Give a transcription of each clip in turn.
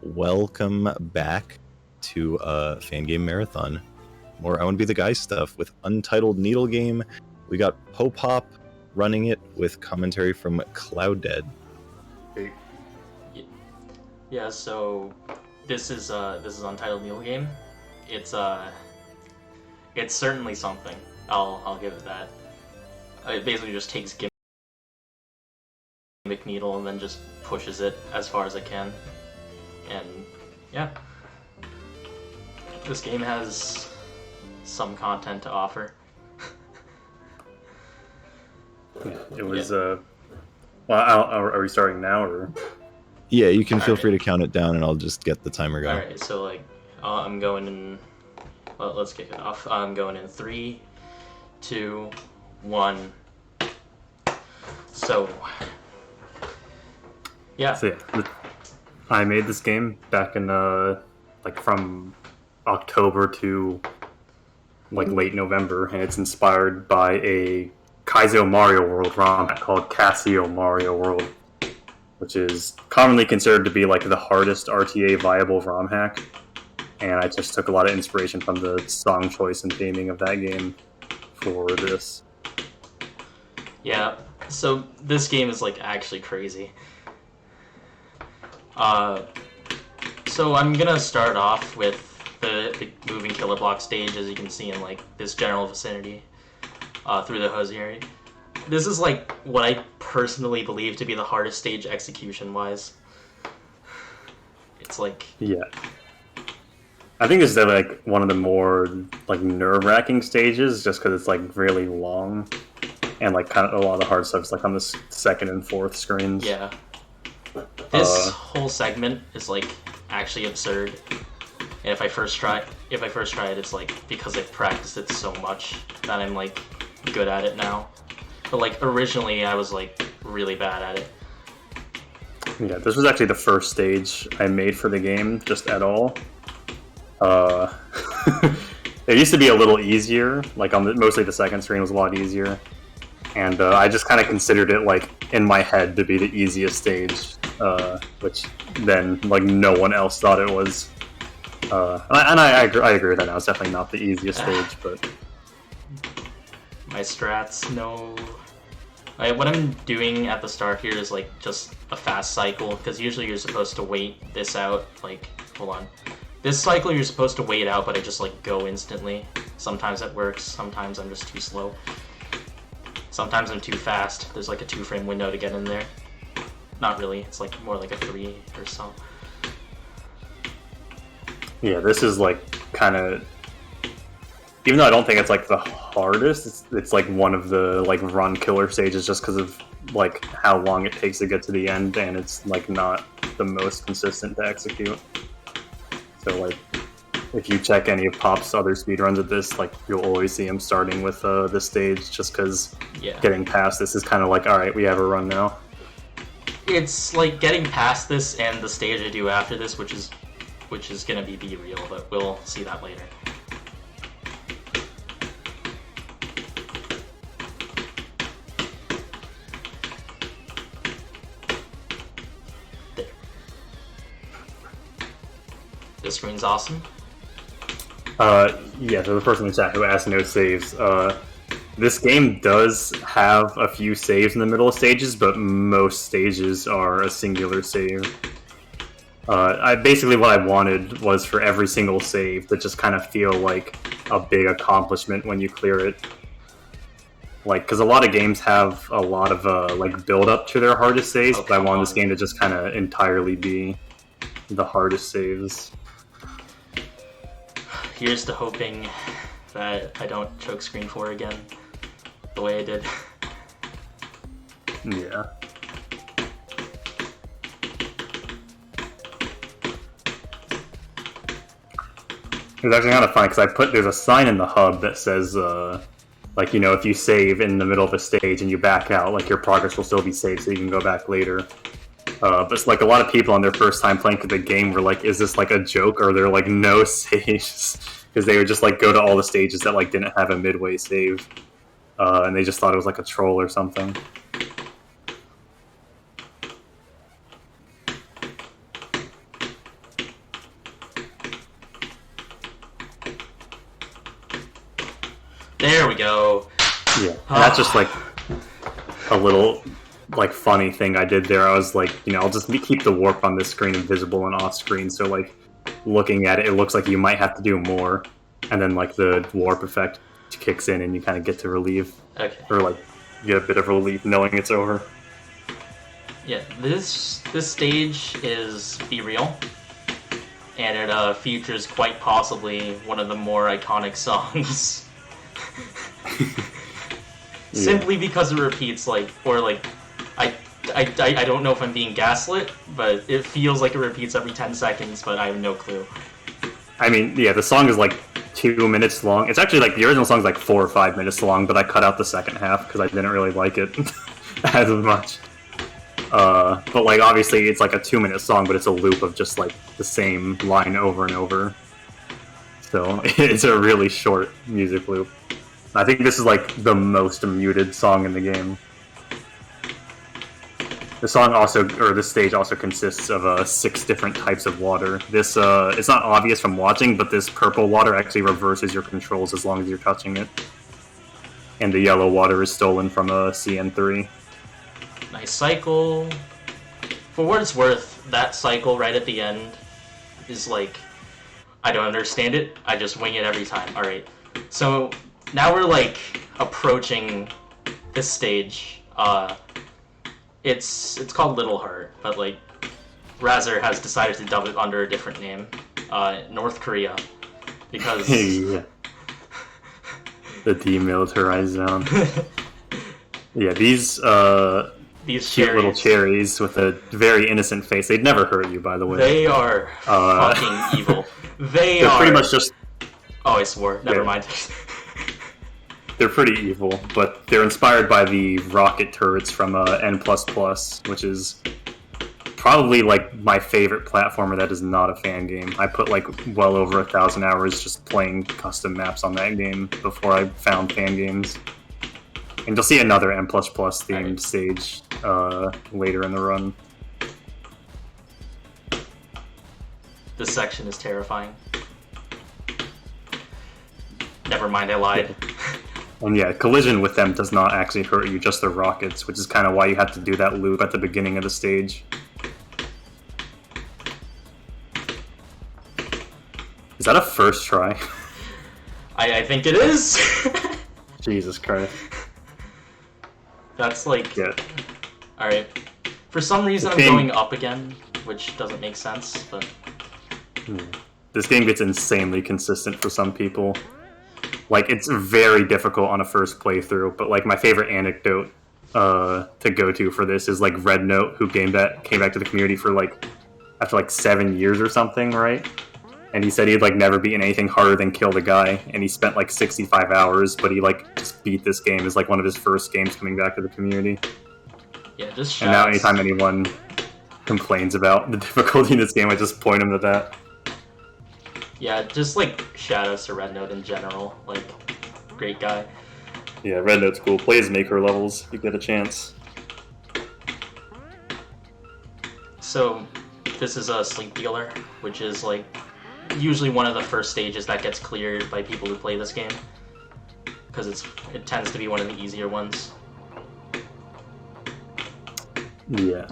welcome back to Fangame Marathon. More I Want to Be the Guy stuff with Untitled Needle Game. We got Popop running it with commentary from cLOUDDEAD. Hey. Yeah, so this is Untitled Needle Game. It's certainly something. I'll give it that. It basically just takes gimmick needle and then just pushes it as far as it can. And yeah, this game has some content to offer. It was well, are we starting now or? Yeah, you can feel free to count it down, and I'll just get the timer going. All right, so I'm going in. Well, let's kick it off. I'm going in 3, 2, 1. So yeah, I made this game back in from October to late November, and it's inspired by a Kaizo Mario World ROM called Casio Mario World, which is commonly considered to be the hardest RTA viable ROM hack. And I just took a lot of inspiration from the song choice and theming of that game for this. Yeah, so this game is actually crazy. So I'm gonna start off with the moving killer block stage, as you can see in this general vicinity through the hosiery. This is what I personally believe to be the hardest stage execution wise. It's yeah. I think this is one of the more nerve-wracking stages, just because it's really long, and kind of a lot of the hard stuff is on the second and fourth screens. Yeah. This whole segment is actually absurd, and if I first try it, it's because I've practiced it so much that I'm good at it now. But originally I was really bad at it. Yeah, this was actually the first stage I made for the game, just at all. It used to be a little easier, mostly the second screen was a lot easier, and I just kind of considered it in my head to be the easiest stage, which then no one else thought it was, and I agree with that now. It's definitely not the easiest stage, but my strats, no. What I'm doing at the start here is just a fast cycle, because usually you're supposed to wait this out. Hold on. This cycle you're supposed to wait out, but I just go instantly. Sometimes it works, sometimes I'm just too slow. Sometimes I'm too fast. There's a 2-frame window to get in there. Not really, it's more like a 3 or so. Yeah, this is kind of, even though I don't think it's the hardest, it's one of the run killer stages, just because of how long it takes to get to the end, and it's not the most consistent to execute. So if you check any of Pop's other speedruns of this, you'll always see him starting with this stage, just because getting past this is kind of alright, we have a run now. It's getting past this and the stage I do after this, which is gonna be Be Real, but we'll see that later. There. This screen's awesome. Yeah, so the person in the chat who asked no saves. This game does have a few saves in the middle of stages, but most stages are a singular save. Basically what I wanted was for every single save to just kind of feel like a big accomplishment when you clear it. Because a lot of games have a lot of build up to their hardest saves, but I wanted this game to just kind of entirely be the hardest saves. Here's to hoping that I don't choke screen 4 again, the way I did. Yeah. It was actually kind of fun because there's a sign in the hub that says, if you save in the middle of a stage and you back out, your progress will still be saved, so you can go back later. But it's a lot of people on their first time playing the game were is this a joke, or are there no saves? Because they would just go to all the stages that didn't have a midway save, and they just thought it was a troll or something. There we go. Yeah, and that's just like a little like funny thing I did there. I was like, I'll just keep the warp on this screen invisible and off screen, so like looking at it, it looks like you might have to do more, and then like the warp effect kicks in and you kind of get to relieve, or like get a bit of relief knowing it's over. Yeah, this stage is Be Real, and it features quite possibly one of the more iconic songs. Simply because it repeats I don't know if I'm being gaslit, but it feels like it repeats every 10 seconds, but I have no clue. I mean, yeah, the song is like 2 minutes long. It's actually like the original song is like 4 or 5 minutes long, but I cut out the second half because I didn't really like it as much. But like obviously it's like a 2-minute song, but it's a loop of just like the same line over and over. So it's a really short music loop. I think this is like the most muted song in the game. The stage also consists of 6 different types of water. This it's not obvious from watching, but this purple water actually reverses your controls as long as you're touching it. And the yellow water is stolen from CN3. Nice cycle. For what it's worth, that cycle right at the end is like, I don't understand it, I just wing it every time. Alright, so now we're like approaching this stage. It's called Little Heart, but like Razer has decided to dub it under a different name, North Korea, because yeah. The demilitarized zone. Yeah, these cute little cherries with a very innocent face. They'd never hurt you, by the way. They are fucking evil. They're pretty much just... Oh, I swore. Never mind. They're pretty evil, but they're inspired by the rocket turrets from N++, which is probably like my favorite platformer that is not a fan game. I put like well over 1,000 hours just playing custom maps on that game before I found Fangames. And you'll see another N++ themed stage later in the run. This section is terrifying. Never mind, I lied. Yeah. And yeah, collision with them does not actually hurt you, just the rockets, which is kind of why you have to do that loop at the beginning of the stage. Is that a first try? I think it is. Jesus Christ. That's like... Yeah. Alright. For some reason I'm going up again, which doesn't make sense, but... This game gets insanely consistent for some people. Like, it's very difficult on a first playthrough, but like my favorite anecdote to go to for this is like Red Note, who came back to the community for like after like 7 years or something, right? And he said he'd like never beaten anything harder than kill the guy, and he spent like 65 hours, but he like just beat this game as like one of his first games coming back to the community. Yeah, just and now anytime anyone complains about the difficulty in this game, I just point them to that. Yeah, just like shoutouts to Red Note in general, like great guy. Yeah, Red Note's cool. Play his maker levels if you get a chance. So this is a Sleep Dealer, which is like usually one of the first stages that gets cleared by people who play this game, because it tends to be one of the easier ones. Yeah.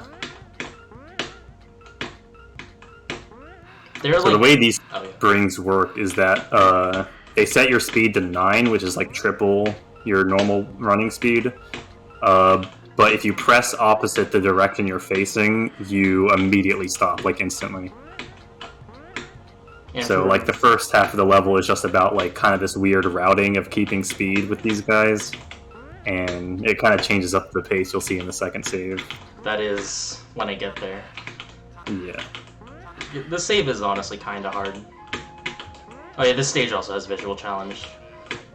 So the way these springs work is that they set your speed to 9, which is like triple your normal running speed. But if you press opposite the direction you're facing, you immediately stop, like instantly. So like the first half of the level is just about like kind of this weird routing of keeping speed with these guys. And it kind of changes up the pace you'll see in the second save. That is when I get there. Yeah. The save is honestly kind of hard. Oh yeah, this stage also has visual challenge.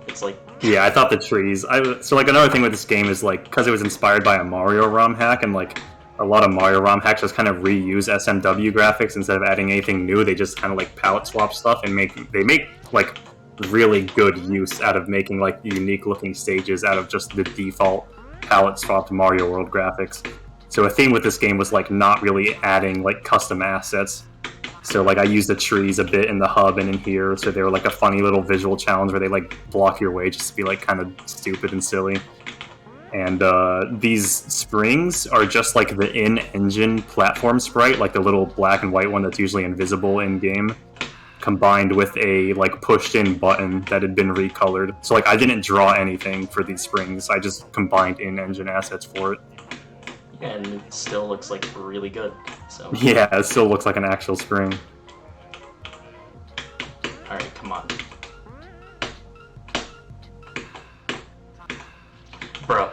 It's like... Yeah, I thought the trees... So like another thing with this game is like, because it was inspired by a Mario ROM hack, and like a lot of Mario ROM hacks just kind of reuse SMW graphics instead of adding anything new. They just kind of like palette swap stuff and they make like really good use out of making like unique looking stages out of just the default palette swapped Mario World graphics. So a theme with this game was like not really adding like custom assets. So like I used the trees a bit in the hub and in here, so they were like a funny little visual challenge where they like block your way just to be like kind of stupid and silly. And these springs are just like the in-engine platform sprite, like the little black and white one that's usually invisible in-game, combined with a like pushed-in button that had been recolored. So like I didn't draw anything for these springs, I just combined in-engine assets for it. And it still looks like really good. So yeah, it still looks like an actual spring. Alright, come on. Bro.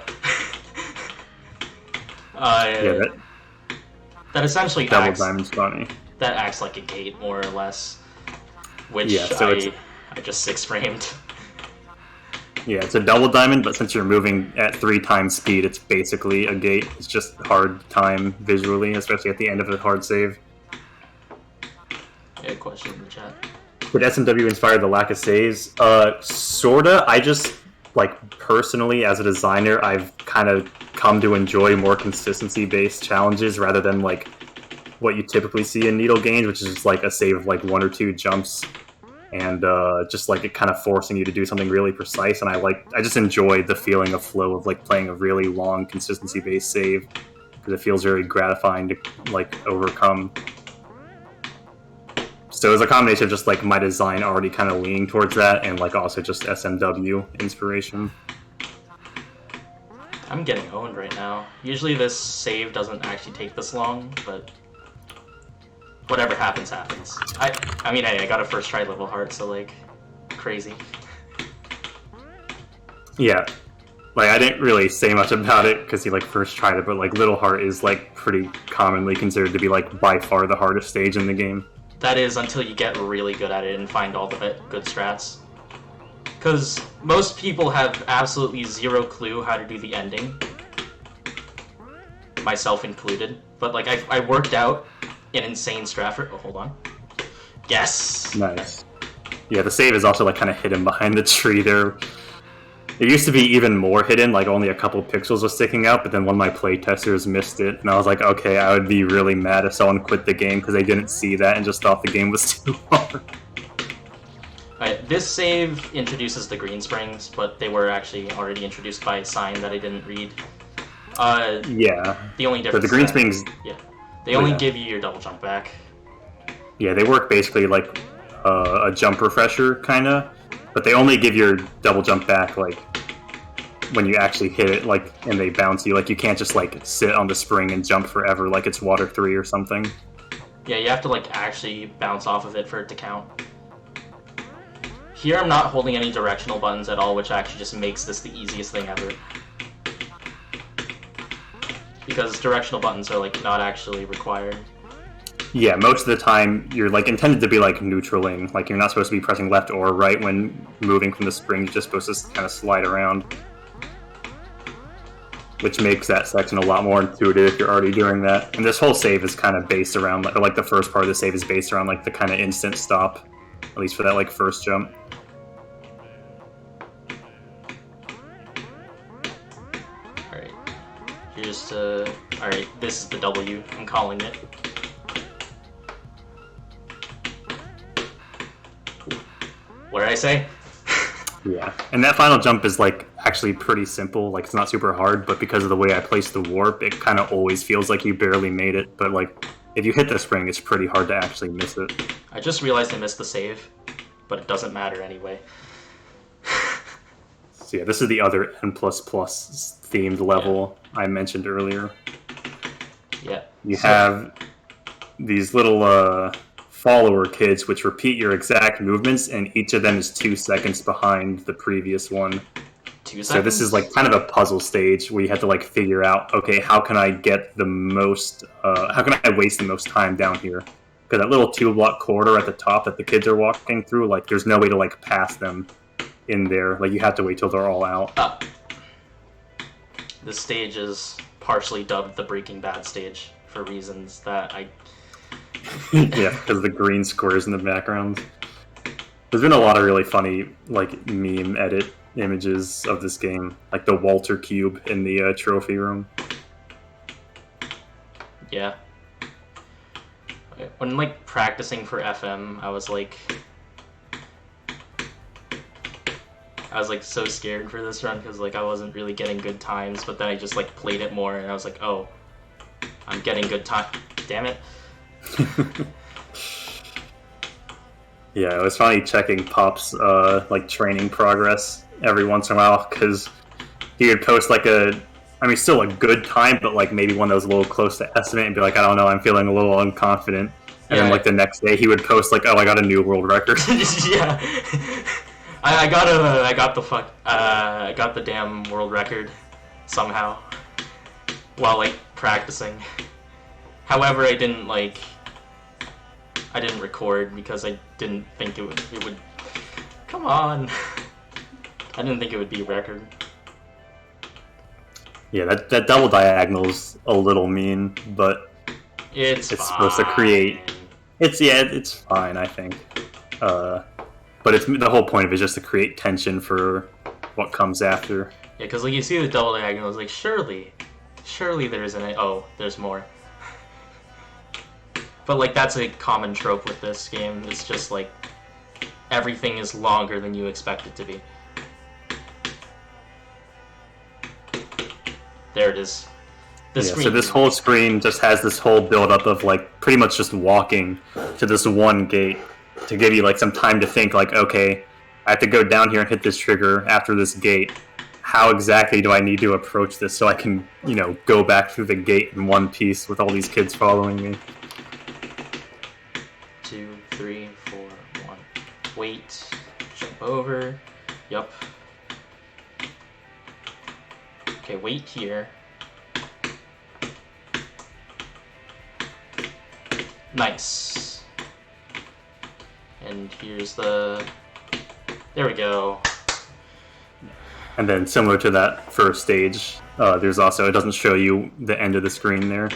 Yeah, that essentially double acts, diamond's funny. That acts like a gate, more or less. Which yeah, so I just 6-framed. Yeah, it's a double diamond, but since you're moving at 3 times speed, it's basically a gate. It's just hard time visually, especially at the end of a hard save. Yeah, question in the chat. Did SMW inspire the lack of saves? Sorta. I just, like, personally, as a designer, I've kind of come to enjoy more consistency-based challenges rather than, like, what you typically see in Needle games, which is just, like, a save of, like, 1 or 2 jumps. And just like it kind of forcing you to do something really precise, and I just enjoy the feeling of flow of like playing a really long consistency-based save because it feels very gratifying to like overcome. So it's a combination of just like my design already kind of leaning towards that, and like also just SMW inspiration. I'm getting owned right now. Usually this save doesn't actually take this long, but whatever happens, happens. I mean, hey, I got a first try level heart, so, like, crazy. Yeah. Like, I didn't really say much about it, because he, like, first tried it, but, like, Little Heart is, like, pretty commonly considered to be, like, by far the hardest stage in the game. That is, until you get really good at it and find all the good strats. Because most people have absolutely zero clue how to do the ending. Myself included. But, like, I worked out an insane strat for... Oh, hold on. Yes! Nice. Yeah, the save is also, like, kind of hidden behind the tree there. It used to be even more hidden, like, only a couple pixels was sticking out, but then one of my playtesters missed it, and I was like, okay, I would be really mad if someone quit the game because they didn't see that and just thought the game was too hard. Alright, this save introduces the green springs, but they were actually already introduced by a sign that I didn't read. Yeah. The only difference... But the green springs... Yeah. They only give you your double jump back. Yeah, they work basically like a jump refresher, kinda. But they only give your double jump back, like, when you actually hit it, like, and they bounce you. Like, you can't just, like, sit on the spring and jump forever like it's Water 3 or something. Yeah, you have to, like, actually bounce off of it for it to count. Here I'm not holding any directional buttons at all, which actually just makes this the easiest thing ever. Because directional buttons are, like, not actually required. Yeah, most of the time you're, like, intended to be, like, neutraling. Like, you're not supposed to be pressing left or right when moving from the spring. You're just supposed to kind of slide around. Which makes that section a lot more intuitive if you're already doing that. And this whole save is kind of based around, like, the first part of the save is based around, like, the kind of instant stop. At least for that, like, first jump. Here's to... Alright, this is the W. I'm calling it. What did I say? Yeah, and that final jump is, like, actually pretty simple. Like, it's not super hard, but because of the way I placed the warp, it kind of always feels like you barely made it. But, like, if you hit the spring, it's pretty hard to actually miss it. I just realized I missed the save, but it doesn't matter anyway. So yeah, this is the other N++ themed level I mentioned earlier. Yeah. You have these little follower kids which repeat your exact movements, and each of them is 2 seconds behind the previous one. 2 seconds? So this is like kind of a puzzle stage where you have to like figure out, okay, how can I get the most, how can I waste the most time down here? Because that little 2-block corridor at the top that the kids are walking through, like there's no way to like pass them in there. Like you have to wait till they're all out. This stage is partially dubbed the Breaking Bad stage for reasons that I... Yeah, because of the green squares in the background. There's been a lot of really funny like meme edit images of this game, like the Walter cube in the trophy room. Yeah. when like practicing for FM, I was like so scared for this run because like I wasn't really getting good times, but then I just like played it more and I was like, oh, I'm getting good time. Damn it. Yeah, it was funny checking Pop's like training progress every once in a while because he would post like still a good time, but like maybe one that was a little close to estimate and be like, I don't know, I'm feeling a little unconfident. And then like the next day he would post like, oh, I got a new world record. Yeah. I got the damn world record somehow while like practicing. However, I didn't record because I didn't think it would come on. I didn't think it would be a record. Yeah, that double diagonal's a little mean, but it's supposed to create. It's fine, I think. But it's the whole point of it is just to create tension for what comes after. Yeah, because like you see the double diagonal, it's like surely there's there's more. But like that's a common trope with this game. It's just like everything is longer than you expect it to be. There it is. So this whole screen just has this whole build-up of like pretty much just walking to this one gate to give you like some time to think like, okay, I have to go down here and hit this trigger after this gate. How exactly do I need to approach this so I can, go back through the gate in one piece with all these kids following me? 2, 3, 4, 1. Wait. Jump over. Yup. Okay, wait here. Nice. And here's there we go. And then similar to that first stage, there's also, it doesn't show you the end of the screen there.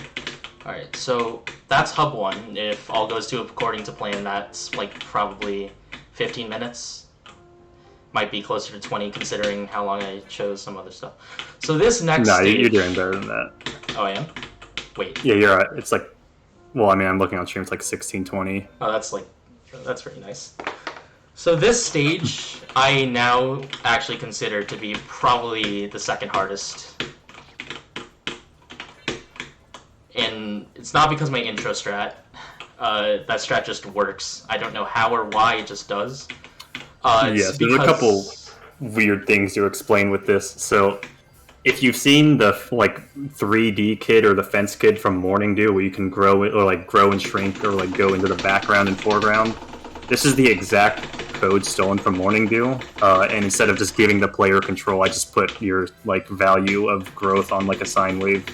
Alright, so that's hub 1. If all goes according to plan, that's like probably 15 minutes. Might be closer to 20 considering how long I chose some other stuff. So this next stage... No, you're doing better than that. Oh, I am? Wait. Yeah, you're right. It's like, well, I mean, I'm looking on stream, it's like 16:20. Oh, that's pretty nice. So this stage, I now actually consider to be probably the second hardest. And it's not because my intro strat. That strat just works. I don't know how or why, it just does. Yes, there's a couple weird things to explain with this. So, if you've seen the 3D kid or the fence kid from Morning Dew, where you can grow and shrink, or go into the background and foreground, this is the exact code stolen from Morning Dew. And instead of just giving the player control, I just put your value of growth on a sine wave.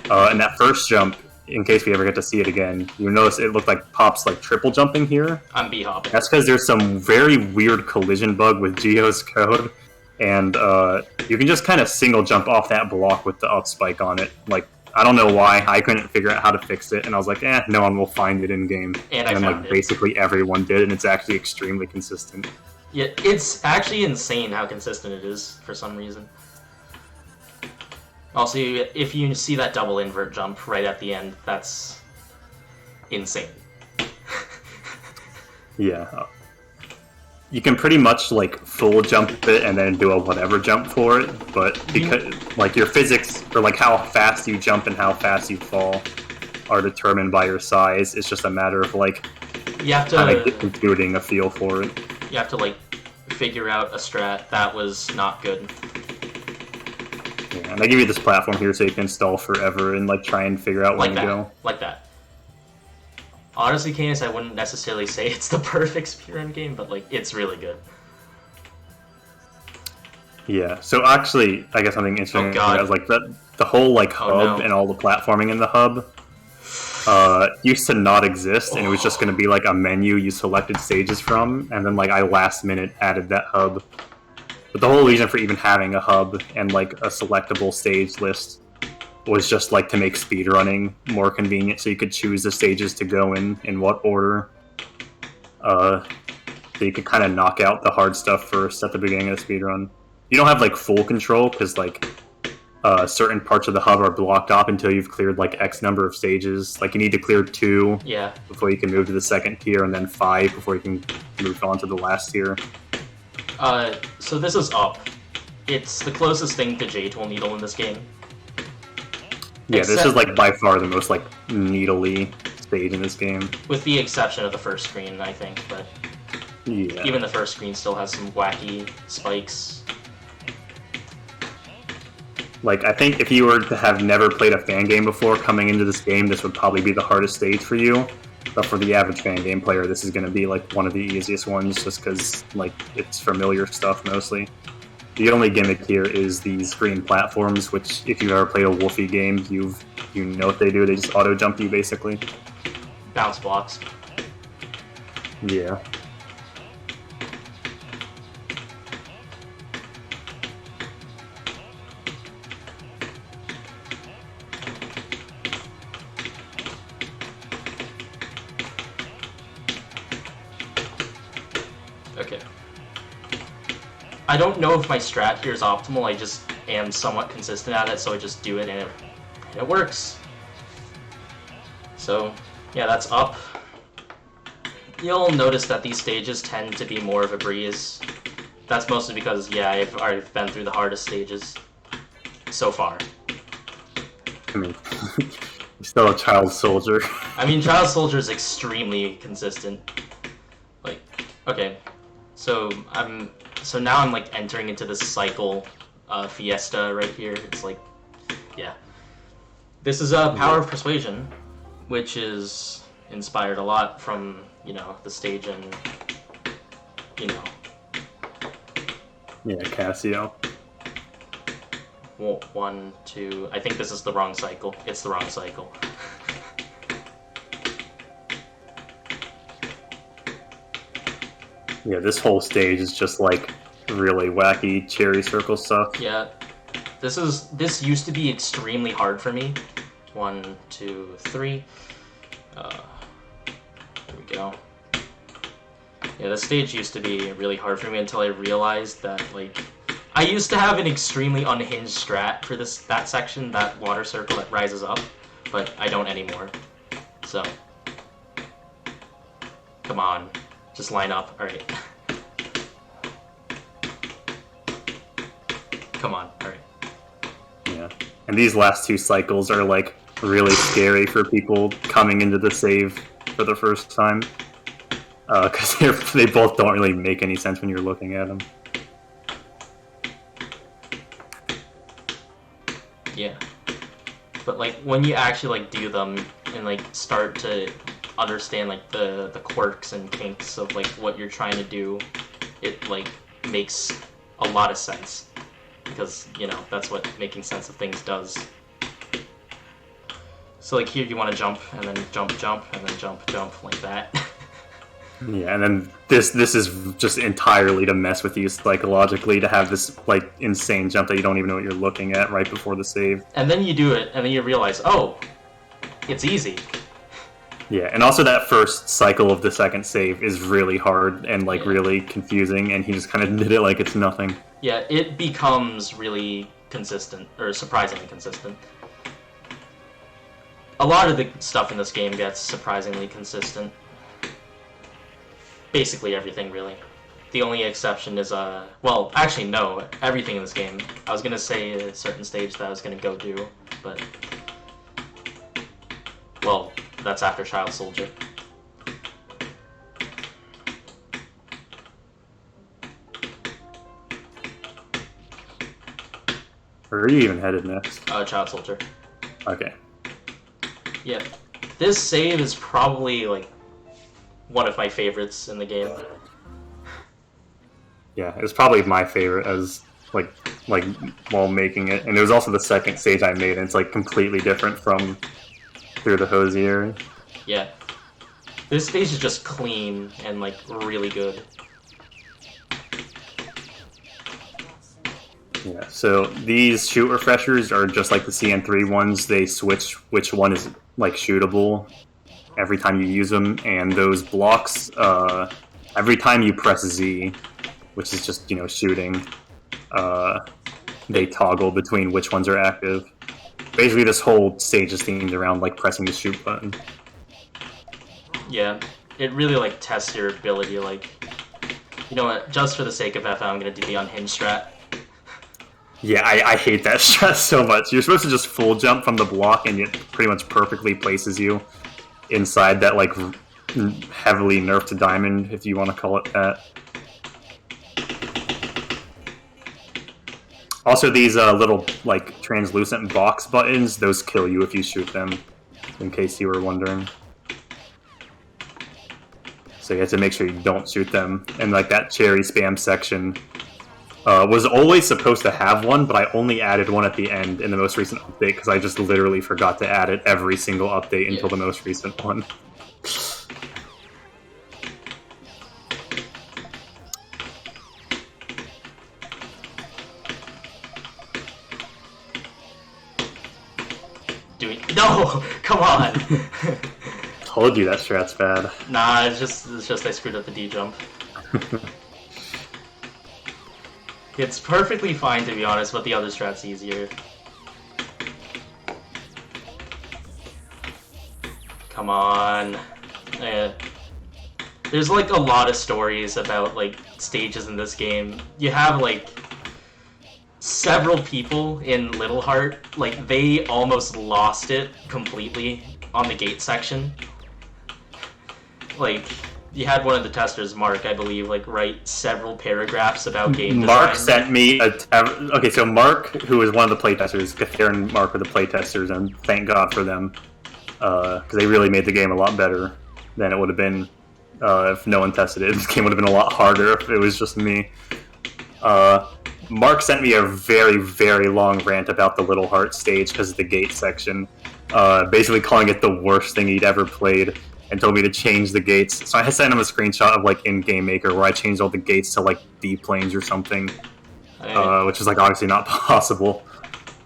And that first jump, in case we ever get to see it again, you notice it looked like Pop's triple jumping here. I'm B-hopping. That's because there's some very weird collision bug with Geo's code, and you can just kind of single jump off that block with the up spike on it. I don't know why, I couldn't figure out how to fix it, and I was like, no one will find it in game. And then basically everyone did, and it's actually extremely consistent. Yeah, it's actually insane how consistent it is for some reason. Also, if you see that double invert jump right at the end, that's insane. Yeah. You can pretty much full jump it and then do a whatever jump for it, but because your physics or how fast you jump and how fast you fall are determined by your size, it's just a matter of you have to computing a feel for it. You have to figure out a strat that was not good. Yeah, and I give you this platform here so you can stall forever and try and figure out when to go. Like that. Honestly, Canis, I wouldn't necessarily say it's the perfect speedrun game, but it's really good. Yeah. So actually, I guess something interesting is the whole hub and all the platforming in the hub used to not exist, and it was just going to be a menu you selected stages from, and then I last minute added that hub. But the whole reason for even having a hub and a selectable stage list was just to make speedrunning more convenient, so you could choose the stages to go in what order. So you could kind of knock out the hard stuff first at the beginning of the speedrun. You don't have full control because certain parts of the hub are blocked off until you've cleared like X number of stages. Like you need to clear 2 before you can move to the second tier, and then 5 before you can move on to the last tier. So this is up. It's the closest thing to J-Tool Needle in this game. Yeah, this is like by far the most like needly stage in this game. With the exception of the first screen, I think, but yeah. Even the first screen still has some wacky spikes. Like, I think if you were to have never played a fan game before, coming into this game, this would probably be the hardest stage for you. But for the average fan game player, this is going to be, like, one of the easiest ones, just because, like, it's familiar stuff, mostly. The only gimmick here is these green platforms, which, if you've ever played a Wolfie game, you know what they do. They just auto-jump you, basically. Bounce blocks. Yeah. Okay. I don't know if my strat here is optimal, I just am somewhat consistent at it, so I just do it and it works. So, yeah, that's up. You'll notice that these stages tend to be more of a breeze. That's mostly because, yeah, I've been through the hardest stages so far. I mean, you're still a child soldier. I mean, Child Soldier is extremely consistent. Like, okay, so now I'm like entering into this cycle fiesta right here. It's like, yeah. This is Power of Persuasion, which is inspired a lot from, you know, the stage in, you know. Yeah, Casio. Well, 1, 2, I think this is the wrong cycle. It's the wrong cycle. Yeah, this whole stage is just like really wacky cherry circle stuff. Yeah, this used to be extremely hard for me. 1, 2, 3. There we go. Yeah, this stage used to be really hard for me until I realized that, like, I used to have an extremely unhinged strat for that section, that water circle that rises up, but I don't anymore. So, come on, just line up. All right. Come on. All right. Yeah, and these last 2 cycles are like really scary for people coming into the save for the first time, because they both don't really make any sense when you're looking at them. Yeah, but like when you actually like do them and like start to understand like the quirks and kinks of like what you're trying to do, it like makes a lot of sense, because, you know, that's what making sense of things does. So like here you want to jump and then jump and then jump like that. Yeah, and then this is just entirely to mess with you psychologically, to have this like insane jump that you don't even know what you're looking at right before the save. And then you do it, and then you realize, oh, it's easy. Yeah, and also that first cycle of the second save is really hard and like really confusing, and he just kind of did it like it's nothing. Yeah, it becomes really consistent, or surprisingly consistent. A lot of the stuff in this game gets surprisingly consistent. Basically everything, really. The only exception is, well, actually no, everything in this game. I was gonna say a certain stage that I was gonna go do, but, well, that's after Child Soldier. Where are you even headed next? Child Soldier. Okay. Yeah, this save is probably, like, one of my favorites in the game. Yeah, it's probably my favorite as like while making it, and it was also the second stage I made, and it's like completely different from Through the Hosier. Yeah, this stage is just clean and like really good. Yeah, so these shoot refreshers are just like the CN3 ones. They switch which one is like shootable every time you use them, and those blocks, every time you press Z, which is just, you know, shooting, they toggle between which ones are active. Basically, this whole stage is themed around like pressing the shoot button. Yeah, it really like tests your ability. Like, you know what? Just for the sake of FM, I'm gonna do the unhinged strat. Yeah, I hate that strat so much. You're supposed to just full jump from the block, and it pretty much perfectly places you inside that like heavily nerfed diamond, if you want to call it that. Also, these little like translucent box buttons, those kill you if you shoot them, in case you were wondering. So you have to make sure you don't shoot them. And like that cherry spam section was always supposed to have one, but I only added one at the end in the most recent update because I just literally forgot to add it every single update until the most recent one. No! Come on! Told you that strat's bad. Nah, it's just I screwed up the D jump. It's perfectly fine, to be honest, but the other strat's easier. Come on. There's like a lot of stories about like stages in this game. You have like several people in Little Heart, like they almost lost it completely on the gate section. Like, you had one of the testers, Mark, I believe, like write several paragraphs about game design. Mark sent me okay, so Mark, who is one of the playtesters, Gathir and Mark were the playtesters, and thank God for them, because they really made the game a lot better than it would have been if no one tested it. This game would have been a lot harder if it was just me. Mark sent me a very, very long rant about the Little Heart stage because of the gate section, basically calling it the worst thing he'd ever played, and told me to change the gates. So I sent him a screenshot of like in Game Maker where I changed all the gates to like B-planes or something, which is like obviously not possible,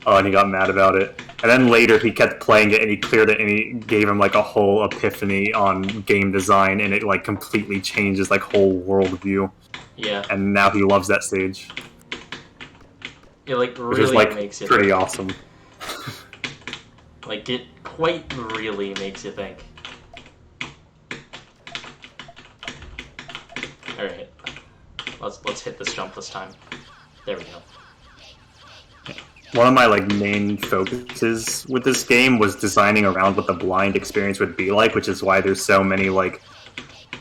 and he got mad about it. And then later he kept playing it and he cleared it and he gave him like a whole epiphany on game design, and it like completely changes like whole worldview. Yeah. And now he loves that stage. It like really which is like makes you pretty think. awesome. Like it quite really makes you think. Alright. Let's hit this jump this time. There we go. One of my like main focuses with this game was designing around what the blind experience would be like, which is why there's so many like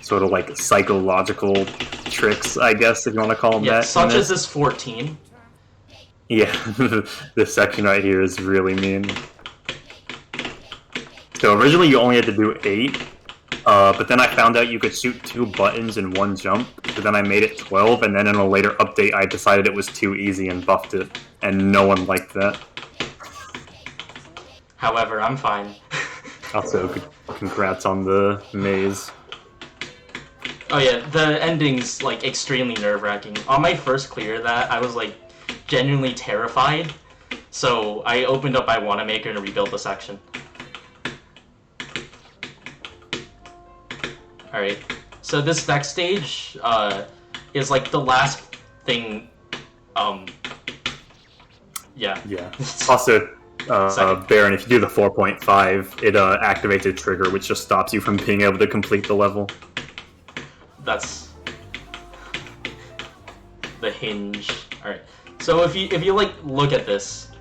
sort of like psychological tricks, I guess, if you want to call them that. Such as this 14. Yeah, this section right here is really mean. So originally you only had to do 8, but then I found out you could shoot 2 buttons in one jump, so then I made it 12, and then in a later update I decided it was too easy and buffed it, and no one liked that. However, I'm fine. Also, congrats on the maze. Oh yeah, the ending's like extremely nerve-wracking. On my first clear of that, I was like genuinely terrified, so I opened up iWannaMaker and rebuilt the section. Alright, so this next stage is like the last thing, yeah. Yeah. Also, Baron, if you do the 4.5, it activates a trigger which just stops you from being able to complete the level. That's the hinge. Alright, so if you like look at this,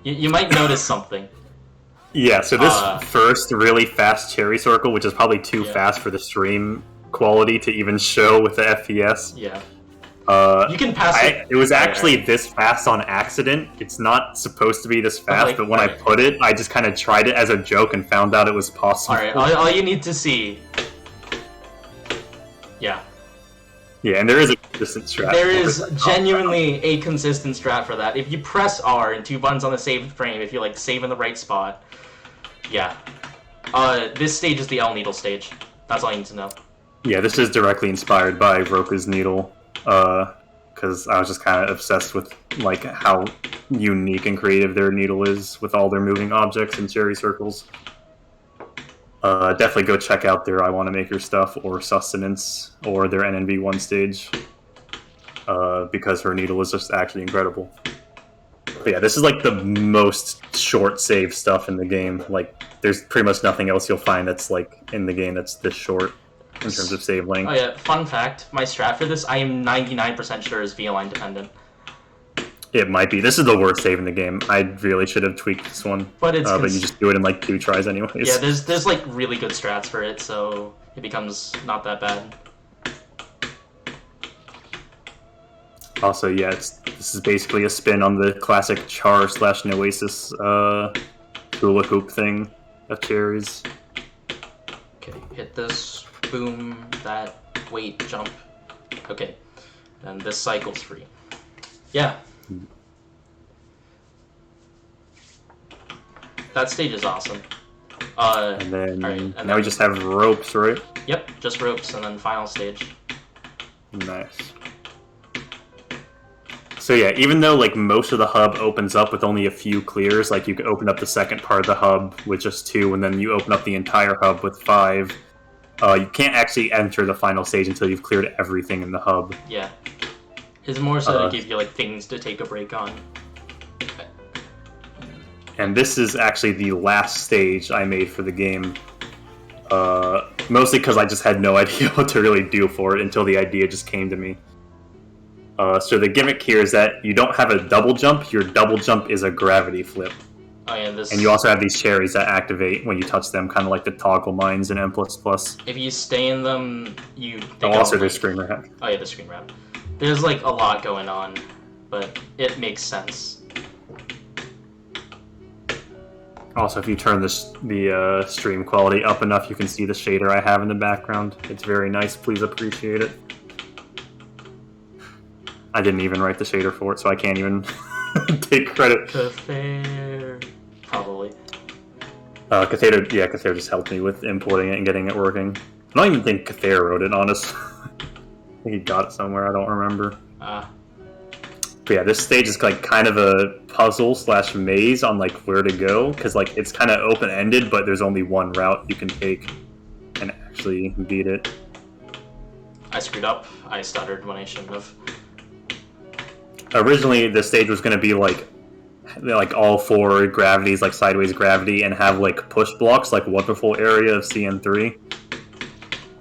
you might notice something. Yeah, so this first really fast cherry circle, which is probably too fast for the stream quality to even show with the FPS. Yeah. You can pass it. It was actually this fast on accident. It's not supposed to be this fast, but when I put it, I just kind of tried it as a joke and found out it was possible. Alright, all you need to see... Yeah. Yeah, and there is a consistent strat. There is genuinely a consistent strat for that. If you press R and 2 buttons on the saved frame, if you like save in the right spot, yeah. This stage is the L Needle stage. That's all you need to know. Yeah, this is directly inspired by Roka's Needle, because I was just kind of obsessed with like how unique and creative their needle is with all their moving objects and cherry circles. Definitely go check out their iWannaMaker stuff or Sustenance or their NNV1 stage, because her needle is just actually incredible. But yeah, this is like the most short save stuff in the game. Like, there's pretty much nothing else you'll find that's like in the game that's this short in terms of save length. Oh yeah, fun fact, my strat for this, I am 99% sure is VLine dependent. It might be. This is the worst save in the game. I really should have tweaked this one. But it's but you just do it in like 2 tries anyways. Yeah, there's like really good strats for it, so it becomes not that bad. Also, yeah, this is basically a spin on the classic Char/Noasis hula hoop thing of cherries. Okay, hit this, boom, that, wait, jump. Okay, and this cycle's free. Yeah. That stage is awesome. And then and now we just have ropes, right? Yep, just ropes, and then final stage. Nice. So yeah, even though like most of the hub opens up with only a few clears, like you can open up the second part of the hub with just 2, and then you open up the entire hub with 5. You can't actually enter the final stage until you've cleared everything in the hub. Yeah. It's more so to give you like things to take a break on. And this is actually the last stage I made for the game. Mostly because I just had no idea what to really do for it until the idea just came to me. So the gimmick here is that you don't have a double jump, your double jump is a gravity flip. Oh yeah, And you also have these cherries that activate when you touch them, kind of like the toggle mines in M++. If you stay in them, also there's screen wrap. Oh yeah, the screen wrap. There's like a lot going on, but it makes sense. Also, if you turn the stream quality up enough, you can see the shader I have in the background. It's very nice. Please appreciate it. I didn't even write the shader for it, so I can't even take credit. Fair. Probably. Cather just helped me with importing it and getting it working. I don't even think Cather wrote it, honestly. I think he got it somewhere, I don't remember. But yeah, this stage is like kind of a puzzle/maze on like where to go, because like it's kind of open-ended, but there's only one route you can take and actually beat it. I screwed up. I stuttered when I shouldn't have. Originally, the stage was going to be like all 4 gravities, like sideways gravity, and have like push blocks, like Wonderful Area of CN3.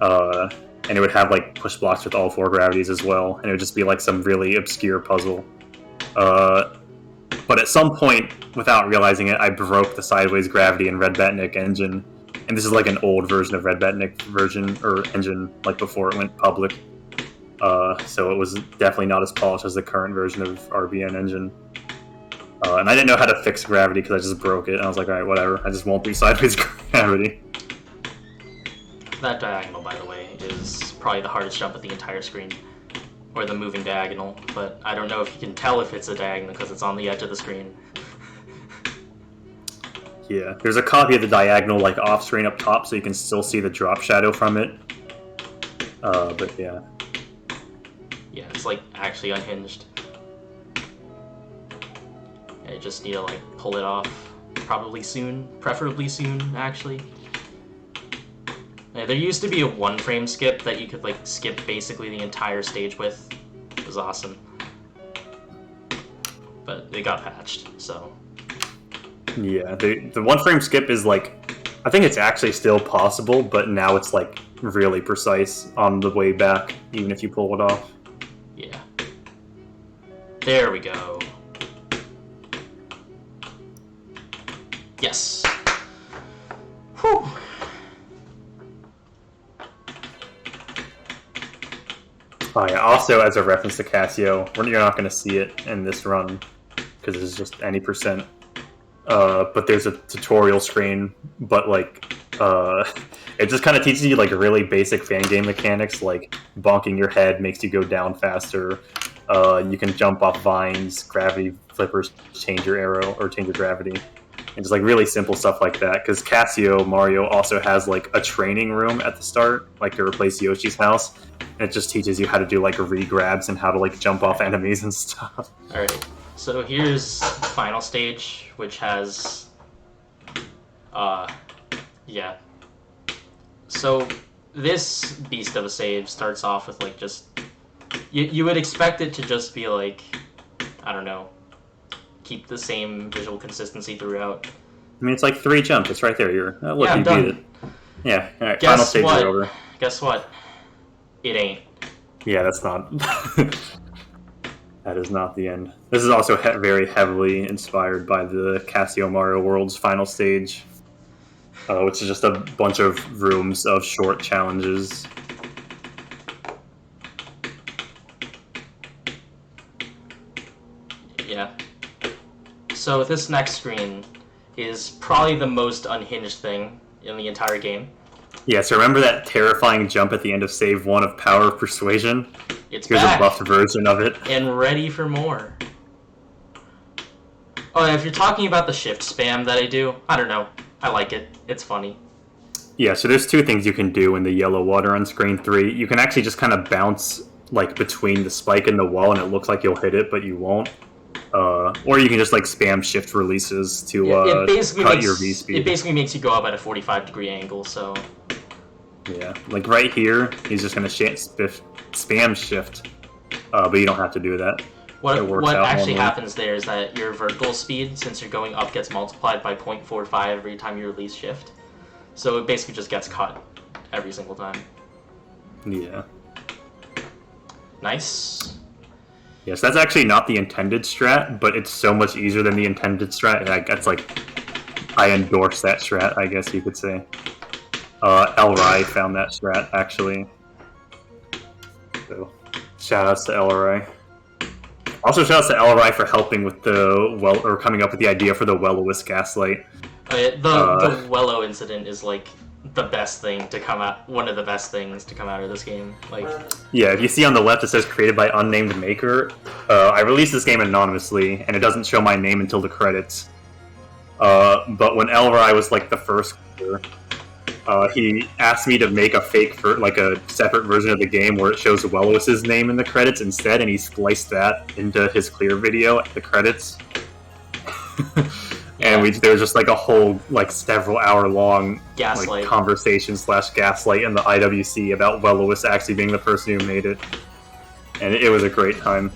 And it would have like push blocks with all 4 gravities as well, and it would just be like some really obscure puzzle. But at some point, without realizing it, I broke the sideways gravity in Red Batnik engine, and this is like an old version of Red Batnik engine, like before it went public. So it was definitely not as polished as the current version of RBN engine. And I didn't know how to fix gravity because I just broke it, and I was like, alright, whatever, I just won't be sideways gravity. That diagonal, by the way, is probably the hardest jump of the entire screen. Or the moving diagonal, but I don't know if you can tell if it's a diagonal because it's on the edge of the screen. Yeah, there's a copy of the diagonal like off screen up top, so you can still see the drop shadow from it. But yeah. Yeah, it's like actually unhinged. Yeah, you just need to like pull it off probably soon, preferably soon, actually. Yeah, there used to be a 1-frame skip that you could like skip basically the entire stage with. It was awesome. But it got patched, so. Yeah, the 1-frame skip is like, I think it's actually still possible, but now it's like really precise on the way back, even if you pull it off. Yeah. There we go. Yes. Whew. Oh yeah, also as a reference to Casio, you're not going to see it in this run, because it's just any percent. But there's a tutorial screen, but like, it just kind of teaches you like really basic fan game mechanics, like bonking your head makes you go down faster, you can jump off vines, gravity flippers change your arrow, or change your gravity. And just like really simple stuff like that, because Casio Mario also has like a training room at the start, like to replace Yoshi's house. And it just teaches you how to do like re-grabs and how to like jump off enemies and stuff. Alright, so here's final stage, which has, yeah. So this beast of a save starts off with like just, you would expect it to just be like, I don't know, keep the same visual consistency throughout. I mean, it's like 3 jumps. It's right there. Look, I'm you done. beat it. Yeah. All right. Final stage is over. Guess what? It ain't. Yeah, that's not. That is not the end. This is also very heavily inspired by the Casio Mario World's final stage, which is just a bunch of rooms of short challenges. Yeah. So this next screen is probably the most unhinged thing in the entire game. Yeah, so remember that terrifying jump at the end of Save 1 of Power of Persuasion? It's Here's back. a buffed version of it. And ready for more. Oh, and if you're talking about the shift spam that I do, I don't know. I like it. It's funny. Yeah, so there's 2 things you can do in the yellow water on screen 3. You can actually just kind of bounce like between the spike and the wall, and it looks like you'll hit it, but you won't. Or you can just like spam shift releases to cut your V speed. It basically makes you go up at a 45-degree angle, so... Yeah, like right here, he's just going to spam shift, but you don't have to do that. What actually happens there is that your vertical speed, since you're going up, gets multiplied by 0.45 every time you release shift. So it basically just gets cut every single time. Yeah. Nice. Yes, that's actually not the intended strat, but it's so much easier than the intended strat. That's like, I endorse that strat, I guess you could say. Elrai found that strat, actually. So, shoutouts to Elrai. Also, shoutouts to Elrai for helping with coming up with the idea for the Well-O-Wisp Gaslight. The Wello incident is like the best thing to come out. One of the best things to come out of this game. Like, yeah, if you see on the left, it says created by unnamed maker. I released this game anonymously, and it doesn't show my name until the credits. But when Elrai was like the first creator, he asked me to make a a separate version of the game where it shows Well-O-Wisp's name in the credits instead, and he spliced that into his clear video at the credits. And there was just like a whole several hour long conversation / gaslight in the IWC about Well-O-Wisp actually being the person who made it, and it was a great time.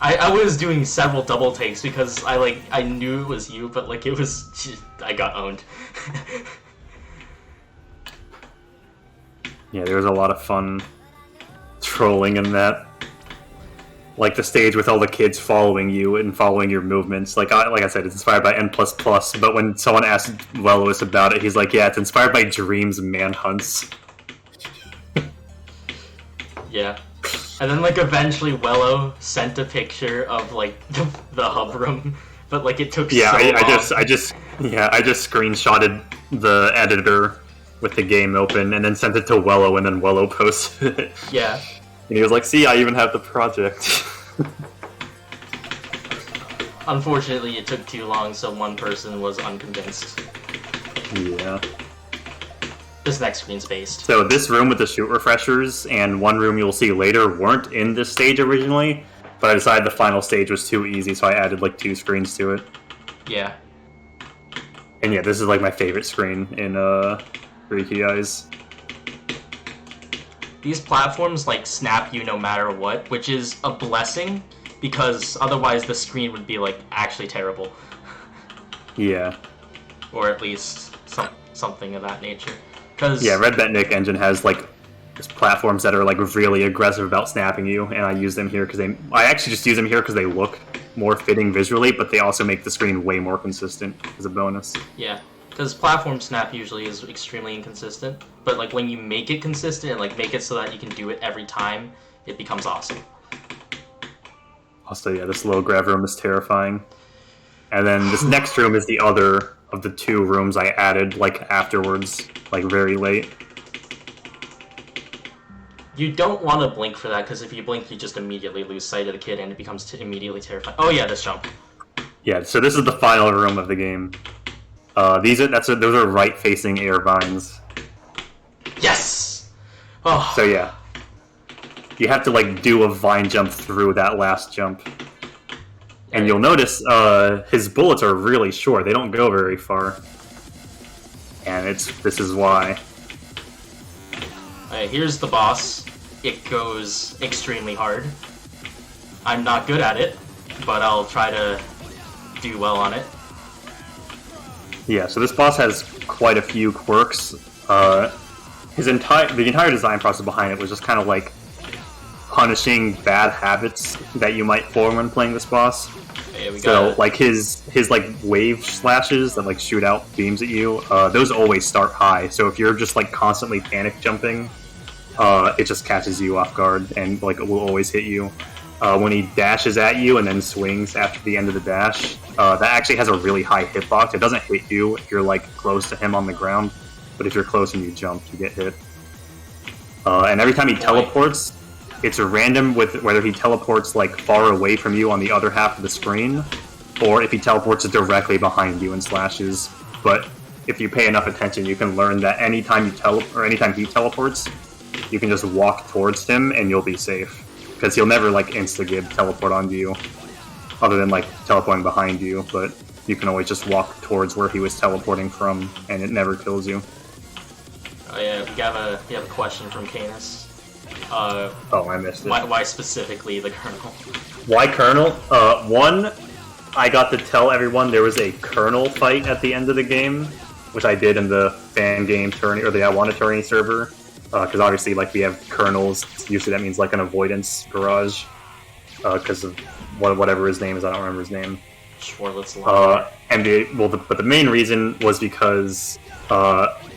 I was doing several double takes because I knew it was you, but it was I got owned. Yeah, there was a lot of fun trolling in that. Like the stage with all the kids following you and following your movements. Like I said, it's inspired by N++, but when someone asked Well-O-Wisp about it, he's like, yeah, it's inspired by Dream's Manhunts. Yeah. And then eventually Wello sent a picture of the hub room, but it took so long. I just screenshotted the editor with the game open and then sent it to Wello, and then Wello posted it. Yeah. And he was like, see, I even have the project. Unfortunately, it took too long, so one person was unconvinced. Yeah. This next screen's based. So this room with the shoot refreshers and one room you'll see later weren't in this stage originally, but I decided the final stage was too easy, so I added 2 screens to it. Yeah. And yeah, this is my favorite screen in Freaky Eyes. These platforms snap you no matter what, which is a blessing, because otherwise the screen would be actually terrible. Yeah. Or at least something of that nature. Yeah, Red Betnik Engine has platforms that are really aggressive about snapping you, and I use them here because I actually just use them here because they look more fitting visually, but they also make the screen way more consistent as a bonus. Yeah. Because platform snap usually is extremely inconsistent, but when you make it consistent and make it so that you can do it every time, it becomes awesome. Also, yeah, this low grav room is terrifying. And then this next room is the other of the 2 rooms I added afterwards, very late. You don't want to blink for that, because if you blink, you just immediately lose sight of the kid, and it becomes immediately terrifying. Oh yeah, this jump. Yeah, so this is the final room of the game. Those are right-facing air vines. Yes! Oh. So yeah, you have to do a vine jump through that last jump, and you'll notice his bullets are really short. They don't go very far, and this is why. Alright, here's the boss. It goes extremely hard. I'm not good at it, but I'll try to do well on it. Yeah, so this boss has quite a few quirks. The entire design process behind it was just kind of like punishing bad habits that you might form when playing this boss. Yeah, so like his like wave slashes that like shoot out beams at you, those always start high. So if you're just like constantly panic jumping, it just catches you off guard and like it will always hit you. When he dashes at you and then swings after the end of the dash, that actually has a really high hitbox. It doesn't hit you if you're like close to him on the ground, but if you're close and you jump, you get hit. And every time he teleports, it's random with whether he teleports like far away from you on the other half of the screen, or if he teleports directly behind you and slashes. But if you pay enough attention, you can learn that anytime anytime he teleports, you can just walk towards him and you'll be safe. Because he'll never like insta-gib teleport onto you, other than like teleporting behind you, but you can always just walk towards where he was teleporting from and it never kills you. Oh yeah, we have a question from Canis. Oh, I missed it. Why specifically the Colonel? Why Colonel? One, I got to tell everyone there was a Colonel fight at the end of the game, which I did in the Fangame tourney, or the I Want a Tourney server. Because obviously, like, we have Colonels. Usually that means, like, an avoidance garage. Because of whatever his name is. I don't remember his name. But the main reason was because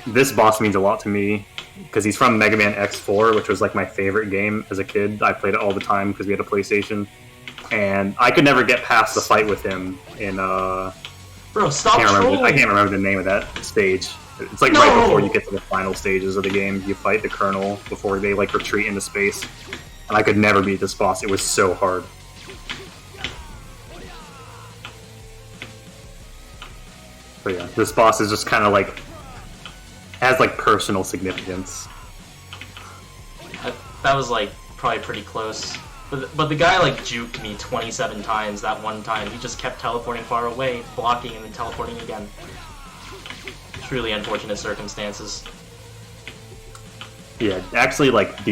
this boss means a lot to me. Because he's from Mega Man X4, which was like my favorite game as a kid. I played it all the time because we had a PlayStation, and I could never get past the fight with him in. Bro, stop trolling! I can't remember the name of that stage. It's like right before you get to the final stages of the game. You fight the Colonel before they like retreat into space, and I could never beat this boss. It was so hard. But yeah, this boss is just kind of like. Has like personal significance. That was like probably pretty close, but the guy like juked me 27 times that one time. He just kept teleporting far away, blocking, and then teleporting again. Truly unfortunate circumstances. Yeah, actually, like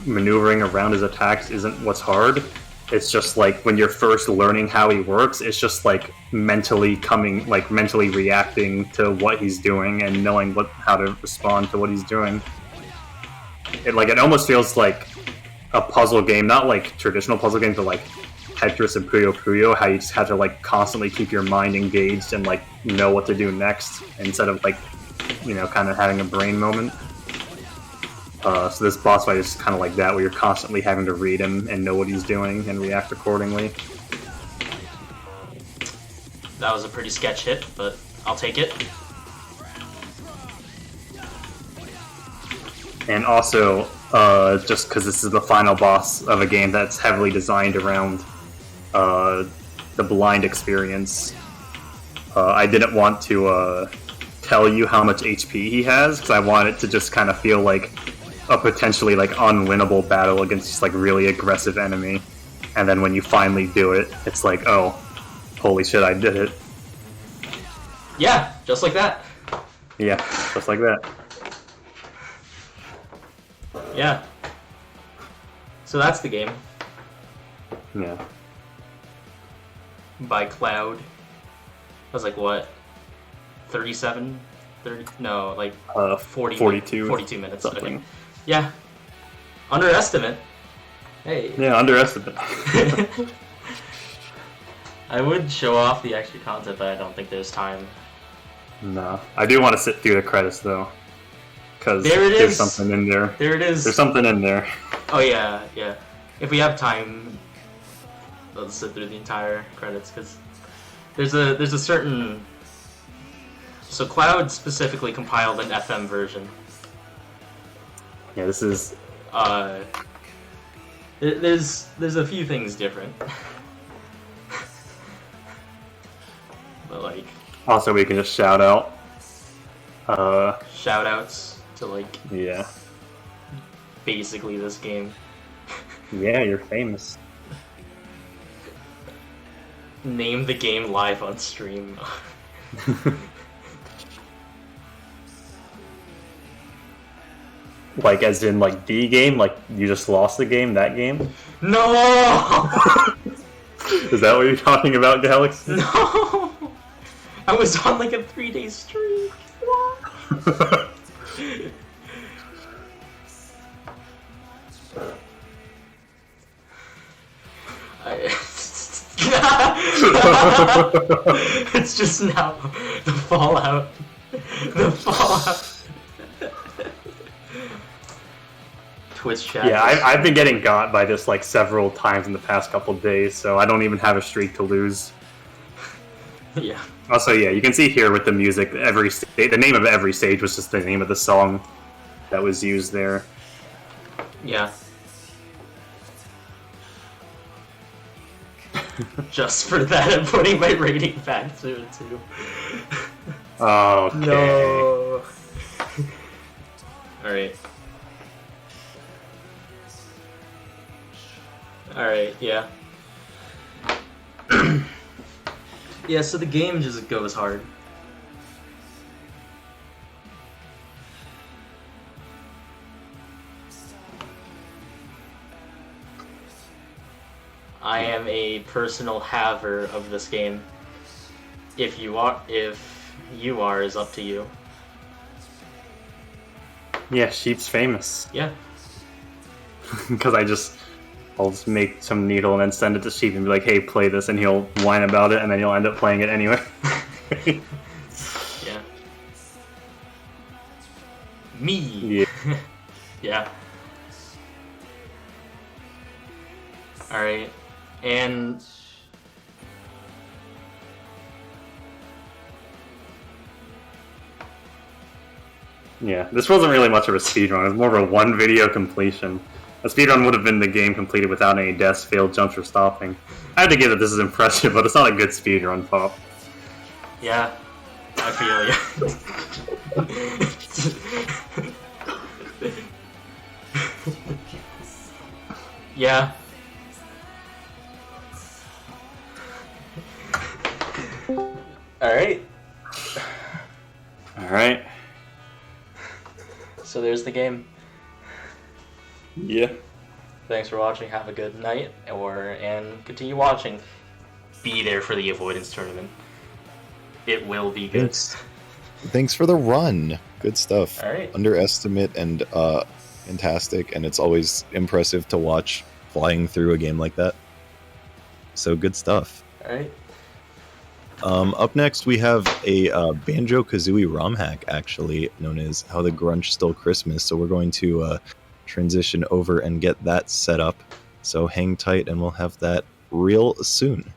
maneuvering around his attacks isn't what's hard. It's just like when you're first learning how he works, it's just like mentally reacting to what he's doing and knowing how to respond to what he's doing. It almost feels like a puzzle game, not like traditional puzzle games, but like Tetris and Puyo Puyo, how you just have to like constantly keep your mind engaged and like know what to do next instead of like, kind of having a brain moment. So this boss fight is kind of like that, where you're constantly having to read him and know what he's doing and react accordingly. That was a pretty sketch hit, but I'll take it. And also, just because this is the final boss of a game that's heavily designed around the blind experience, I didn't want to tell you how much HP he has, because I want it to just kind of feel like a potentially like unwinnable battle against just like really aggressive enemy, and then when you finally do it, it's like, oh, holy shit, I did it. Yeah, just like that. Yeah, just like that. Yeah. So that's the game. Yeah. By Cloud. I was like, what? 37? 30? No, like 42 minutes. Something. Okay. Yeah. Underestimate. Hey. Yeah, underestimate. I would show off the extra content, but I don't think there's time. No. I do want to sit through the credits, though. Because there's something in there. There it is. There's something in there. Oh, yeah, yeah. If we have time, let's sit through the entire credits, because there's a certain... So Cloud specifically compiled an FM version. Yeah, this is... There's a few things different. But like... Also, we can just shout out. Shout-outs to like... Yeah. Basically this game. Yeah, you're famous. Name the game live on stream. Like, as in, like, the game? Like, you just lost the game, that game? No! Is that what you're talking about, Galaxy? No! I was on like a 3-day streak. What? It's just now the fallout. The fallout. Twitch chat. Yeah, I've been getting got by this like several times in the past couple days, so I don't even have a streak to lose. Yeah. Also, yeah, you can see here with the music, the name of every stage was just the name of the song that was used there. Yeah. Just for that, I'm putting my rating back to it too. Okay. No. Alright. Alright, yeah. Yeah, so the game just goes hard. I am a personal haver of this game. If you are, is up to you. Yeah, Sheep's famous. Yeah. Because I'll just make some needle and then send it to Sheep and be like, hey, play this, and he'll whine about it, and then he'll end up playing it anyway. Yeah. Me. Yeah. Yeah. Alright. And Yeah, this wasn't really much of a speedrun. It was more of a one video completion. A speedrun would have been the game completed without any deaths, failed jumps, or stopping. I have to give that this is impressive, but it's not a good speedrun, Pop. yeah, I feel you. Yeah. Alright. Alright. So there's the game. Yeah. Thanks for watching. Have a good night, and continue watching. Be there for the avoidance tournament. It will be good. Thanks for the run. Good stuff. All right. Underestimate and fantastic, and it's always impressive to watch flying through a game like that. So good stuff. All right. Up next, we have a Banjo-Kazooie ROM hack, actually, known as How the Grunch Stole Christmas. So we're going to transition over and get that set up. So hang tight, and we'll have that real soon.